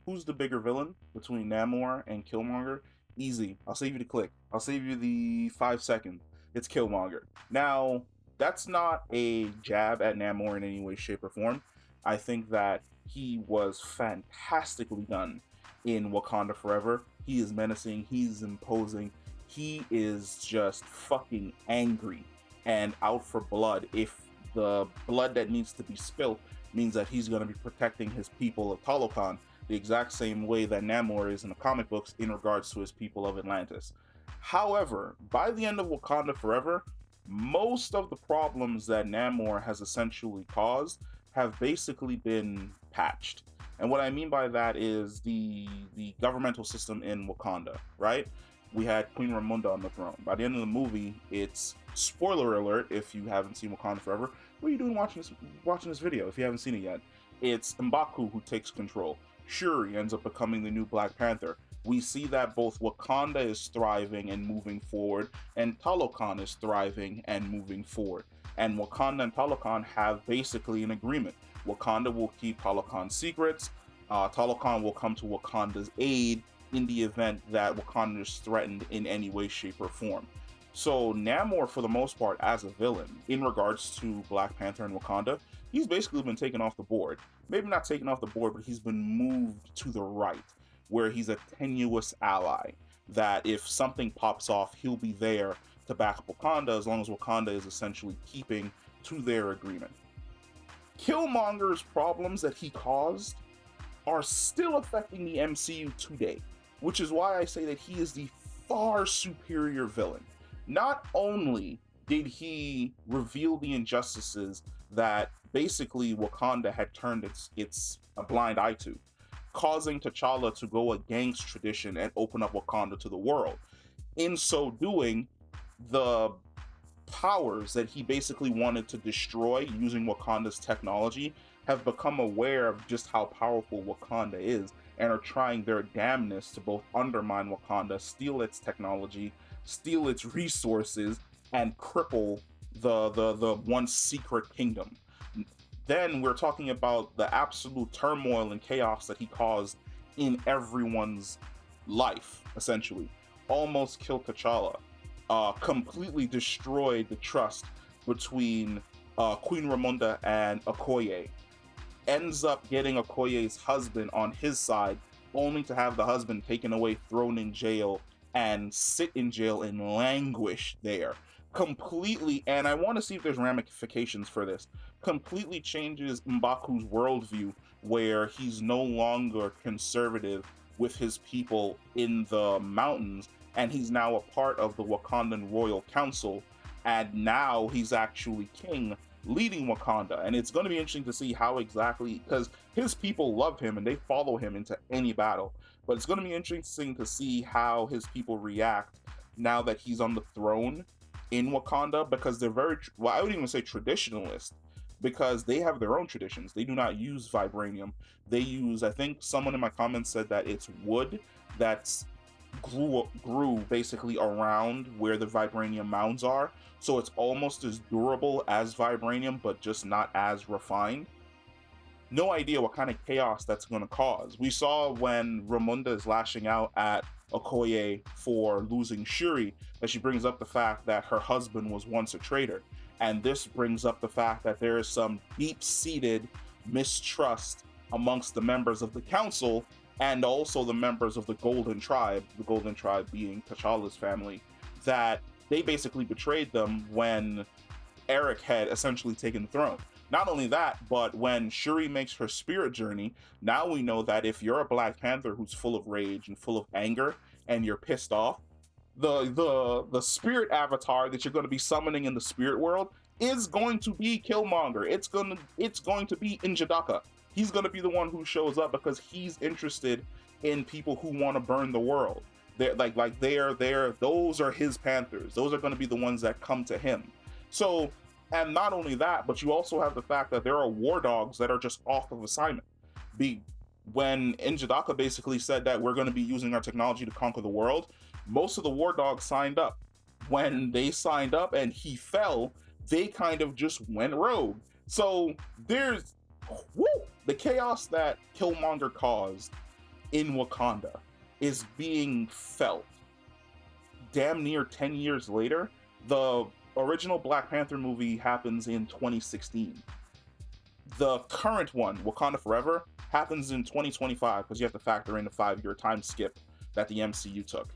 who's the bigger villain between Namor and Killmonger? Easy. I'll save you the click. I'll save you the 5 seconds. It's Killmonger. Now, that's not a jab at Namor in any way, shape, or form. I think that he was fantastically done in Wakanda Forever. He is menacing, he's imposing, he is just fucking angry and out for blood. If the blood that needs to be spilt means that he's going to be protecting his people of Talocan, the exact same way that Namor is in the comic books in regards to his people of Atlantis. However, by the end of Wakanda Forever, most of the problems that Namor has essentially caused have basically been patched. And what I mean by that is the governmental system in Wakanda, right? We had Queen Ramonda on the throne. By the end of the movie, it's spoiler alert if you haven't seen Wakanda Forever. What are you doing watching this video if you haven't seen it yet? It's M'Baku who takes control. Shuri ends up becoming the new Black Panther. We see that both Wakanda is thriving and moving forward, and Talocan is thriving and moving forward. And Wakanda and Talocan have basically an agreement. Wakanda will keep Talocan's secrets. Talocan will come to Wakanda's aid in the event that Wakanda is threatened in any way, shape, or form. So Namor, for the most part, as a villain, in regards to Black Panther and Wakanda, he's basically been taken off the board. Maybe not taken off the board, but he's been moved to the right, where he's a tenuous ally. That if something pops off, he'll be there to back up Wakanda as long as Wakanda is essentially keeping to their agreement. Killmonger's problems that he caused are still affecting the MCU today, which is why I say that he is the far superior villain. Not only did he reveal the injustices that basically Wakanda had turned its a blind eye to, causing T'Challa to go against tradition and open up Wakanda to the world. In so doing, the powers that he basically wanted to destroy using Wakanda's technology have become aware of just how powerful Wakanda is and are trying their damnness to both undermine Wakanda, steal its technology, steal its resources, and cripple the once secret kingdom. Then we're talking about the absolute turmoil and chaos that he caused in everyone's life, essentially. Almost killed T'Challa. Completely destroyed the trust between Queen Ramonda and Okoye. Ends up getting Okoye's husband on his side, only to have the husband taken away, thrown in jail, and sit in jail and languish there. Completely, and I want to see if there's ramifications for this. Completely changes M'Baku's worldview, where he's no longer conservative with his people in the mountains, and he's now a part of the Wakandan Royal Council, and now he's actually king leading Wakanda. And it's going to be interesting to see how exactly, because his people love him and they follow him into any battle, but it's going to be interesting to see how his people react now that he's on the throne in Wakanda, because they're very, well, I wouldn't even say traditionalist, because they have their own traditions. They do not use vibranium. They use, I think someone in my comments said that it's wood that's grew basically around where the vibranium mounds are, so it's almost as durable as vibranium but just not as refined. No idea what kind of chaos that's going to cause. We saw when Ramonda is lashing out at Okoye for losing Shuri, that she brings up the fact that her husband was once a traitor, and this brings up the fact that there is some deep-seated mistrust amongst the members of the council and also the members of the Golden Tribe being T'Challa's family, that they basically betrayed them when Eric had essentially taken the throne. Not only that, but when Shuri makes her spirit journey, now we know that if you're a Black Panther who's full of rage and full of anger and you're pissed off, the spirit avatar that you're going to be summoning in the spirit world is going to be Killmonger. It's going to be N'Jadaka. He's going to be the one who shows up because he's interested in people who want to burn the world. Those are his Panthers. Those are going to be the ones that come to him. So, and not only that, but you also have the fact that there are war dogs that are just off of assignment. When N'Jadaka basically said that we're going to be using our technology to conquer the world, most of the war dogs signed up. When they signed up and he fell, they kind of just went rogue. So there's the chaos that Killmonger caused in Wakanda is being felt damn near 10 years later. The original Black Panther movie happens in 2016. The current one, Wakanda Forever, happens in 2025 because you have to factor in the 5-year time skip that the MCU took.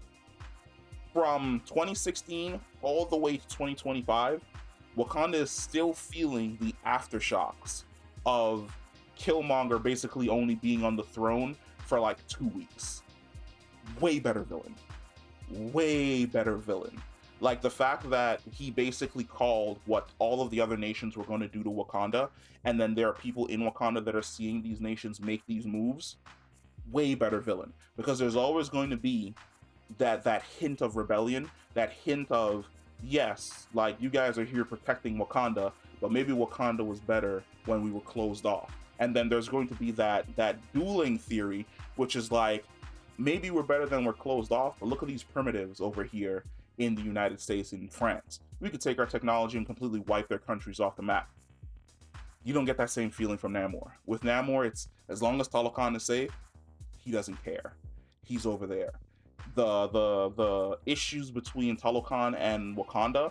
From 2016 all the way to 2025, Wakanda is still feeling the aftershocks of Killmonger basically only being on the throne for like 2 weeks. Way better villain. Way better villain. Like the fact that he basically called what all of the other nations were going to do to Wakanda, and then there are people in Wakanda that are seeing these nations make these moves. Way better villain, because there's always going to be that hint of rebellion, that hint of, yes, like you guys are here protecting Wakanda, but maybe Wakanda was better when we were closed off. And then there's going to be that dueling theory, which is like, maybe we're better than we're closed off, but look at these primitives over here in the United States and France. We could take our technology and completely wipe their countries off the map. You don't get that same feeling from Namor. With Namor, it's as long as Talocan is safe, he doesn't care. He's over there. The issues between Talocan and Wakanda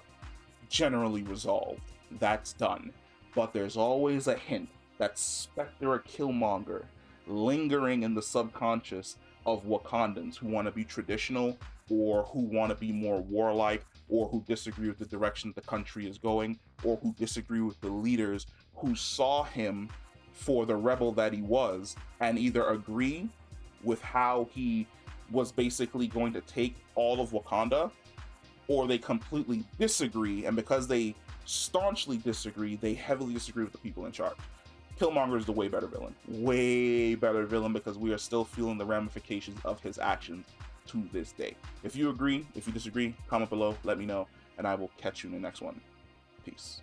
generally resolved. That's done. But there's always a hint, that specter of Killmonger lingering in the subconscious of Wakandans who want to be traditional, or who want to be more warlike, or who disagree with the direction the country is going, or who disagree with the leaders who saw him for the rebel that he was, and either agree with how he was basically going to take all of Wakanda, or they completely disagree, and because they staunchly disagree, they heavily disagree with the people in charge. Killmonger is the way better villain. Way better villain, because we are still feeling the ramifications of his actions to this day. If you agree, if you disagree, comment below, let me know, and I will catch you in the next one. Peace.